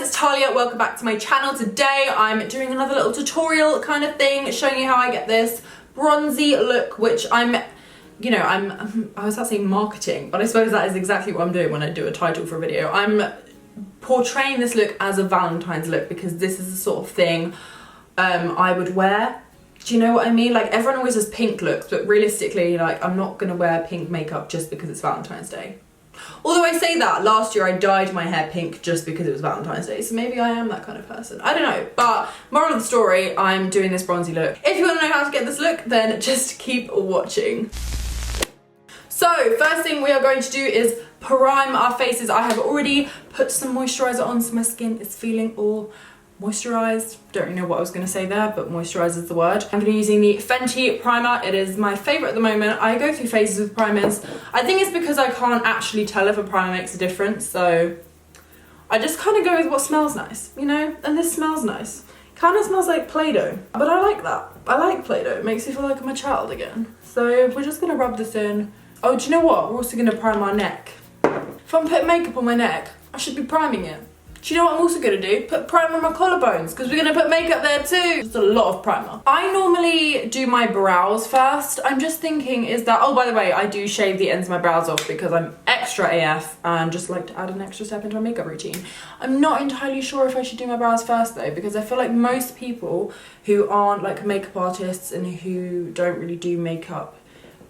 it's Talia, welcome back to my channel. Today I'm doing another little tutorial kind of thing, showing you how I get this bronzy look, which I was about to say marketing, but I suppose that is exactly what I'm doing when I do a title for a video. I'm portraying this look as a Valentine's look because this is the sort of thing I would wear. Do you know what I mean? Like, everyone always has pink looks, but realistically, like, I'm not gonna wear pink makeup just because it's Valentine's Day. Although I say that, last year I dyed my hair pink just because it was Valentine's Day, so maybe I am that kind of person. I don't know, but moral of the story, I'm doing this bronzy look. If you want to know how to get this look, then just keep watching. So, first thing we are going to do is prime our faces. I have already put some moisturiser on, so my skin is feeling all moisturised. Don't really know what I was going to say there, but moisturise is the word. I'm going to be using the Fenty primer. It is my favourite at the moment. I go through phases with primers. I think it's because I can't actually tell if a primer makes a difference, so I just kind of go with what smells nice, you know? And this smells nice. Kind of smells like Play-Doh, but I like that. I like Play-Doh. It makes me feel like I'm a child again. So we're just going to rub this in. Oh, do you know what? We're also going to prime our neck. If I'm putting makeup on my neck, I should be priming it. Do you know what I'm also going to do? Put primer on my collarbones, because we're going to put makeup there too. Just a lot of primer. I normally do my brows first. I'm just thinking, is that... Oh, by the way, I do shave the ends of my brows off because I'm extra AF and just like to add an extra step into my makeup routine. I'm not entirely sure if I should do my brows first though, because I feel like most people who aren't like makeup artists and who don't really do makeup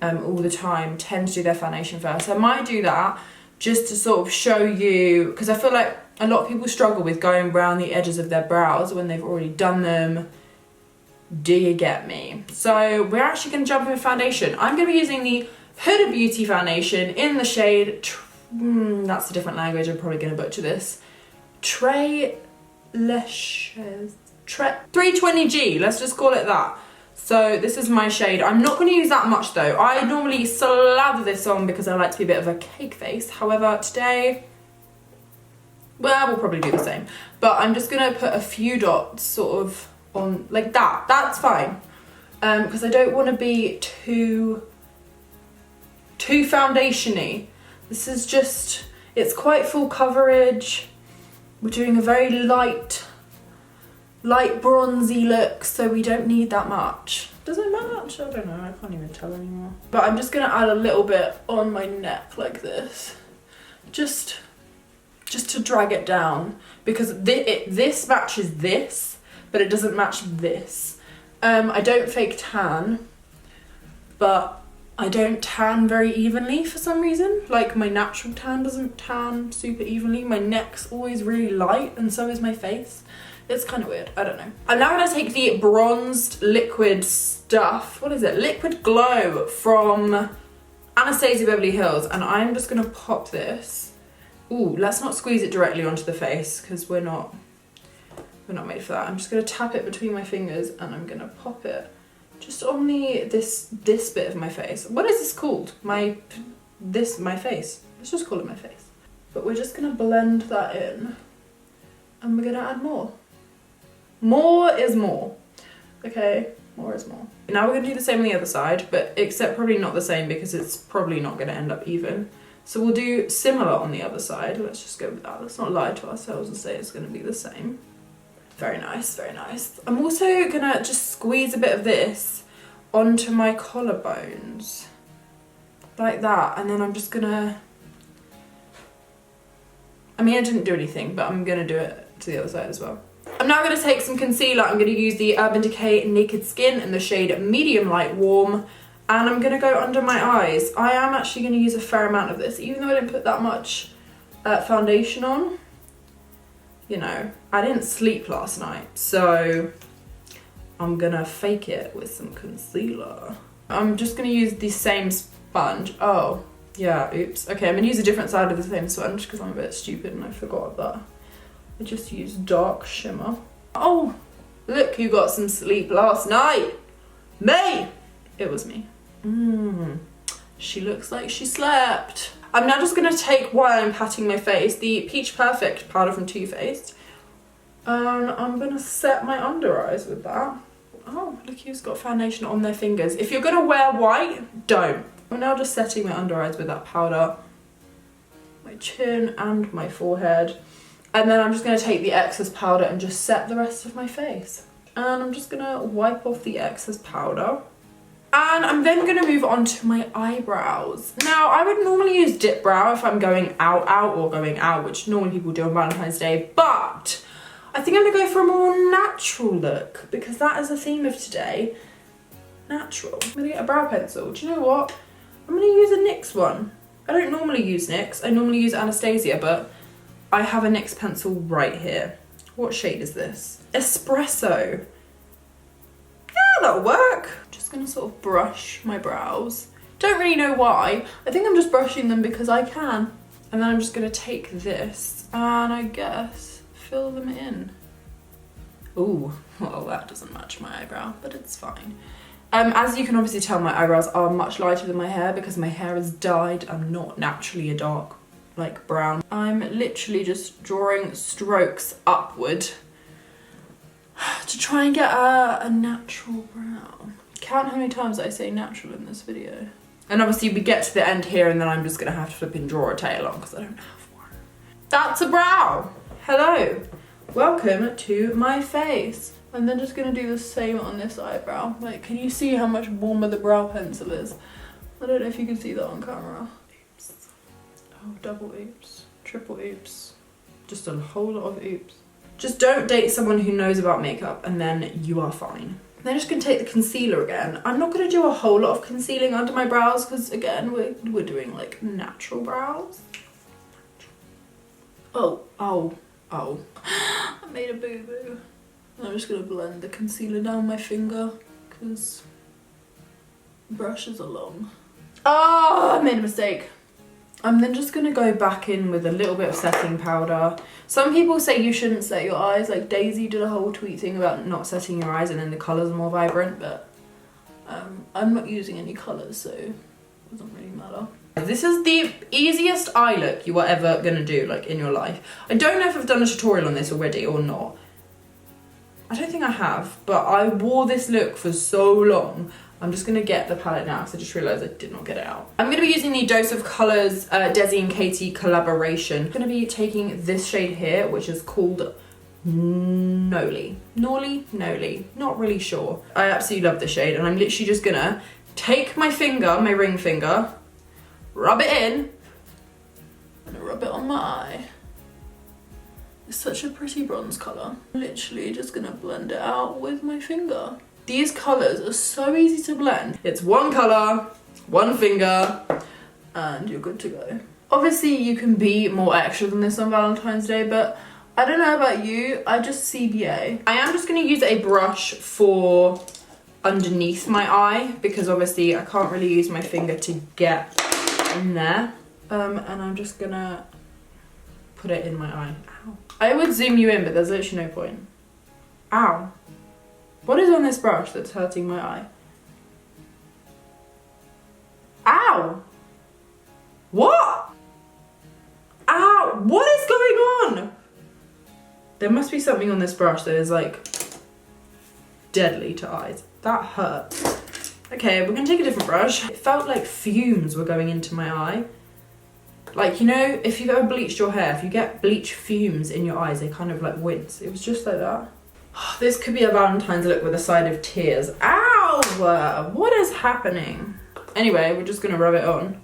all the time tend to do their foundation first. So I might do that just to sort of show you, because I feel like a lot of people struggle with going around the edges of their brows when they've already done them. Do you get me? So we're actually going to jump in with foundation. I'm going to be using the Huda Beauty foundation in the shade, that's a different language, I'm probably going to butcher this. 320G, let's just call it that. So this is my shade. I'm not going to use that much though. I normally slather this on because I like to be a bit of a cake face. However, today, well, we'll probably do the same. But I'm just going to put a few dots sort of on like that. That's fine. Because I don't want to be too foundation-y. This is just, it's quite full coverage. We're doing a very light bronzy look, so we don't need that much. Does it match? I don't know, I can't even tell anymore. But I'm just gonna add a little bit on my neck like this. Just to drag it down, because this matches this, but it doesn't match this. I don't fake tan, but I don't tan very evenly for some reason. Like, my natural tan doesn't tan super evenly. My neck's always really light, and so is my face. It's kind of weird, I don't know. I'm now gonna take the bronzed liquid stuff. What is it? Liquid Glow from Anastasia Beverly Hills. And I'm just gonna pop this. Ooh, let's not squeeze it directly onto the face because we're not made for that. I'm just gonna tap it between my fingers and I'm gonna pop it just on this bit of my face. What is this called? My face. Let's just call it my face. But we're just gonna blend that in and we're gonna add more. More is more. Okay, more is more. Now we're gonna do the same on the other side, but except probably not the same because it's probably not gonna end up even. So we'll do similar on the other side. Let's just go with that. Let's not lie to ourselves and say it's gonna be the same. Very nice, very nice. I'm also gonna just squeeze a bit of this onto my collarbones. Like that, and then I'm just gonna... I mean, I didn't do anything, but I'm gonna do it to the other side as well. I'm now gonna take some concealer. I'm gonna use the Urban Decay Naked Skin in the shade Medium Light Warm, and I'm gonna go under my eyes. I am actually gonna use a fair amount of this, even though I didn't put that much foundation on. You know, I didn't sleep last night, so I'm gonna fake it with some concealer. I'm just gonna use the same sponge. Oh. Yeah, oops. Okay, I'm gonna use a different side of the same sponge because I'm a bit stupid and I forgot that. I just used dark shimmer. Oh, look who got some sleep last night. Me! It was me. She looks like she slept. I'm now just gonna take, while I'm patting my face, the Peach Perfect powder from Too Faced. And I'm gonna set my under eyes with that. Oh, look who's got foundation on their fingers. If you're gonna wear white, don't. I'm now just setting my under eyes with that powder, my chin and my forehead. And then I'm just going to take the excess powder and just set the rest of my face. And I'm just going to wipe off the excess powder. And I'm then going to move on to my eyebrows. Now, I would normally use dip brow if I'm going out or going out, which normally people do on Valentine's Day. But I think I'm going to go for a more natural look because that is the theme of today. Natural. I'm going to get a brow pencil. Do you know what? I'm going to use a NYX one. I don't normally use NYX. I normally use Anastasia, but I have a NYX pencil right here. What shade is this? Espresso. Yeah, that'll work. Just gonna sort of brush my brows. Don't really know why. I think I'm just brushing them because I can. And then I'm just gonna take this and I guess fill them in. Ooh, well that doesn't match my eyebrow, but it's fine. As you can obviously tell, my eyebrows are much lighter than my hair because my hair is dyed. I'm not naturally a dark, like brown. I'm literally just drawing strokes upward to try and get a natural brow. Count how many times I say natural in this video. And obviously we get to the end here and then I'm just gonna have to flip and draw a tail on because I don't have one. That's a brow. Hello. Welcome to my face. I'm then just gonna do the same on this eyebrow. Like, can you see how much warmer the brow pencil is? I don't know if you can see that on camera. Oops. Oh, double oops. Triple oops. Just a whole lot of oops. Just don't date someone who knows about makeup and then you are fine. Then I'm just gonna take the concealer again. I'm not gonna do a whole lot of concealing under my brows because again, we're doing like natural brows. Oh. I made a boo-boo. I'm just gonna blend the concealer down my finger because brushes are long. Oh, I made a mistake. I'm then just gonna go back in with a little bit of setting powder. Some people say you shouldn't set your eyes, like Daisy did a whole tweet thing about not setting your eyes and then the colours are more vibrant, but I'm not using any colours, so it doesn't really matter. This is the easiest eye look you are ever gonna do, like in your life. I don't know if I've done a tutorial on this already or not. I don't think I have, but I wore this look for so long. I'm just gonna get the palette now because I just realised I did not get it out. I'm gonna be using the Dose of Colours Desi and Katie collaboration. I'm gonna be taking this shade here, which is called Noli, not really sure. I absolutely love this shade and I'm literally just gonna take my finger, my ring finger, rub it in, and rub it on my eye. It's such a pretty bronze colour. I'm literally just gonna blend it out with my finger. These colours are so easy to blend. It's one colour, one finger, and you're good to go. Obviously you can be more extra than this on Valentine's Day, but I don't know about you, I just CBA. I am just gonna use a brush for underneath my eye because obviously I can't really use my finger to get in there. And I'm just gonna put it in my eye. Ow. I would zoom you in, but there's literally no point. Ow. What is on this brush that's hurting my eye? Ow! What? Ow! What is going on? There must be something on this brush that is like deadly to eyes. That hurt. Okay, we're gonna take a different brush. It felt like fumes were going into my eye. Like, you know, if you've ever bleached your hair, if you get bleach fumes in your eyes, they kind of like wince. It was just like that. This could be a Valentine's look with a side of tears. Ow! What is happening? Anyway, we're just gonna rub it on.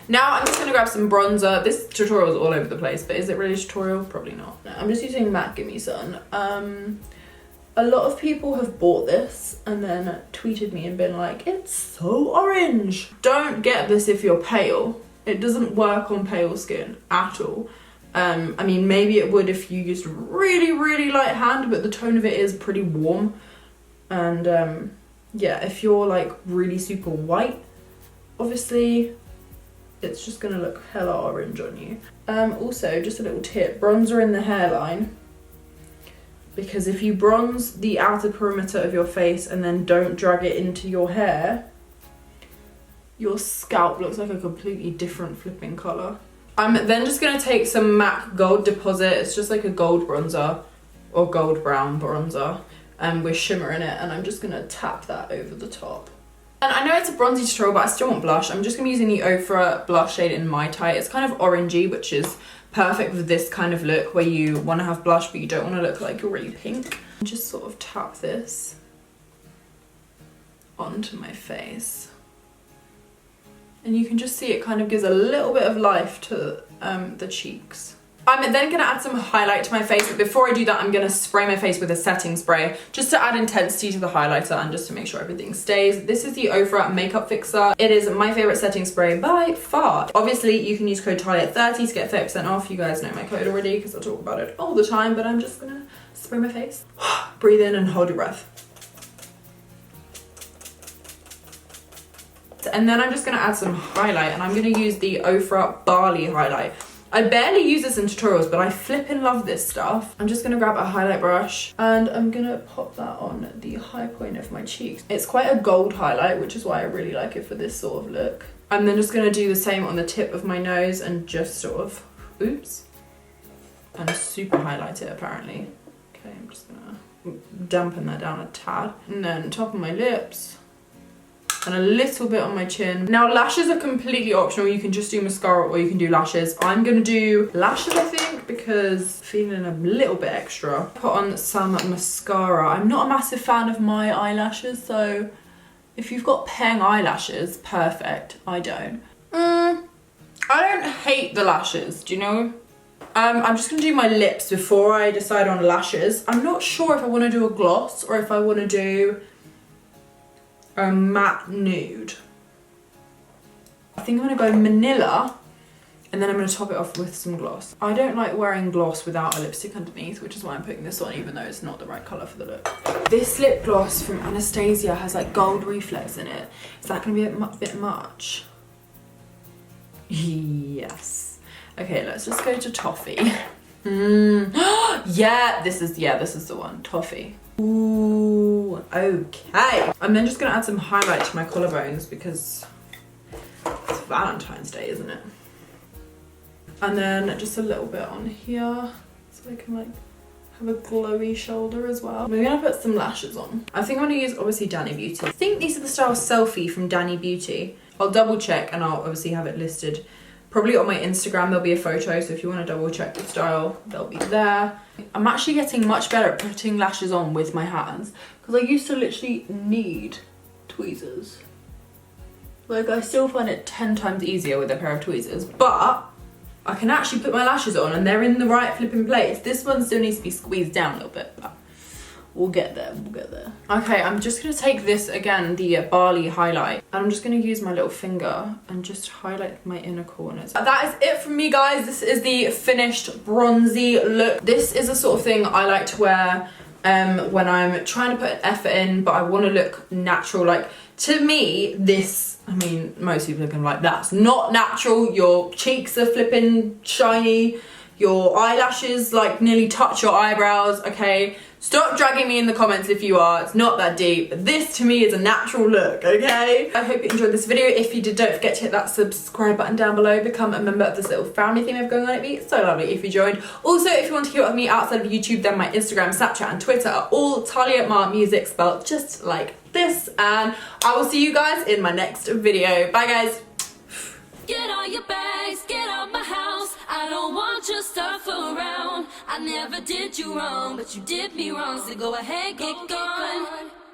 Now I'm just gonna grab some bronzer. This tutorial is all over the place, but is it really a tutorial? Probably not. No, I'm just using MAC Gimme Sun. A lot of people have bought this and then tweeted me and been like, it's so orange. Don't get this if you're pale. It doesn't work on pale skin at all. I mean, maybe it would if you used really light hand, but the tone of it is pretty warm. And yeah, if you're like really super white, obviously it's just gonna look hella orange on you. Also, just a little tip, bronzer in the hairline. Because if you bronze the outer perimeter of your face and then don't drag it into your hair, your scalp looks like a completely different flipping colour. I'm then just going to take some MAC Gold Deposit. It's just like a gold bronzer or gold brown bronzer with shimmer in it, and I'm just going to tap that over the top. And I know it's a bronzy tutorial, but I still want blush. I'm just going to be using the Ofra blush shade in My Type. It's kind of orangey, which is perfect for this kind of look where you want to have blush but you don't want to look like you're really pink. Just sort of tap this onto my face. And you can just see it kind of gives a little bit of life to the cheeks. I'm then gonna add some highlight to my face, but before I do that, I'm gonna spray my face with a setting spray just to add intensity to the highlighter and just to make sure everything stays. This is the Ofra Makeup Fixer. It is my favorite setting spray by far. Obviously, you can use code Talia at 30 to get 30% off. You guys know my code already because I talk about it all the time, but I'm just gonna spray my face. Breathe in and hold your breath. And then I'm just gonna add some highlight, and I'm gonna use the Ofra Barley highlight. I barely use this in tutorials, but I flippin' love this stuff. I'm just gonna grab a highlight brush and I'm gonna pop that on the high point of my cheeks. It's quite a gold highlight, which is why I really like it for this sort of look. I'm then just gonna do the same on the tip of my nose and just sort of, oops, and super highlight it apparently. Okay, I'm just gonna dampen that down a tad. And then top of my lips. And a little bit on my chin. Now lashes are completely optional. You can just do mascara or you can do lashes. I'm gonna do lashes, I think, because feeling a little bit extra. Put on some mascara. I'm not a massive fan of my eyelashes, so if you've got Peng eyelashes, perfect. I don't. I don't hate the lashes, do you know? I'm just gonna do my lips before I decide on lashes. I'm not sure if I wanna do a gloss or if I wanna do a matte nude. I think I'm gonna go Manila and then I'm gonna top it off with some gloss. I don't like wearing gloss without a lipstick underneath, which is why I'm putting this on even though it's not the right colour for the look. This lip gloss from Anastasia has like gold reflex in it. Is that gonna be a bit much? Yes. Okay, let's just go to Toffee. Yeah, this is the one, Toffee. Ooh, okay. I'm then just gonna add some highlight to my collarbones because it's Valentine's Day, isn't it? And then just a little bit on here so I can like have a glowy shoulder as well. We're gonna put some lashes on. I think I'm gonna use obviously Danny Beauty. I think these are the style Selfie from Danny Beauty. I'll double check and I'll obviously have it listed. Probably on my Instagram there'll be a photo, so if you want to double check the style, they'll be there. I'm actually getting much better at putting lashes on with my hands because I used to literally need tweezers. Like I still find it 10 times easier with a pair of tweezers, but I can actually put my lashes on and they're in the right flipping place. This one still needs to be squeezed down a little bit, but we'll get there, we'll get there. Okay, I'm just gonna take this again, the Barley highlight, and I'm just gonna use my little finger and just highlight my inner corners. That is it from me, guys. This is the finished bronzy look. This is the sort of thing I like to wear when I'm trying to put an effort in, but I wanna look natural. Like, to me, this, I mean, most people are gonna be like, that's not natural. Your cheeks are flipping shiny. Your eyelashes like nearly touch your eyebrows, okay? Stop dragging me in the comments if you are, it's not that deep. But this to me is a natural look, okay? I hope you enjoyed this video. If you did, don't forget to hit that subscribe button down below. Become a member of this little family thing we have going on. It'd be so lovely if you joined. Also, if you want to keep up with me outside of YouTube, then my Instagram, Snapchat and Twitter are all Talia Mar Music, spelled just like this. And I will see you guys in my next video. Bye guys. Get all your bags, get out my house. I don't want your stuff around. I never did you wrong, but you did me wrong. So go ahead, get gone.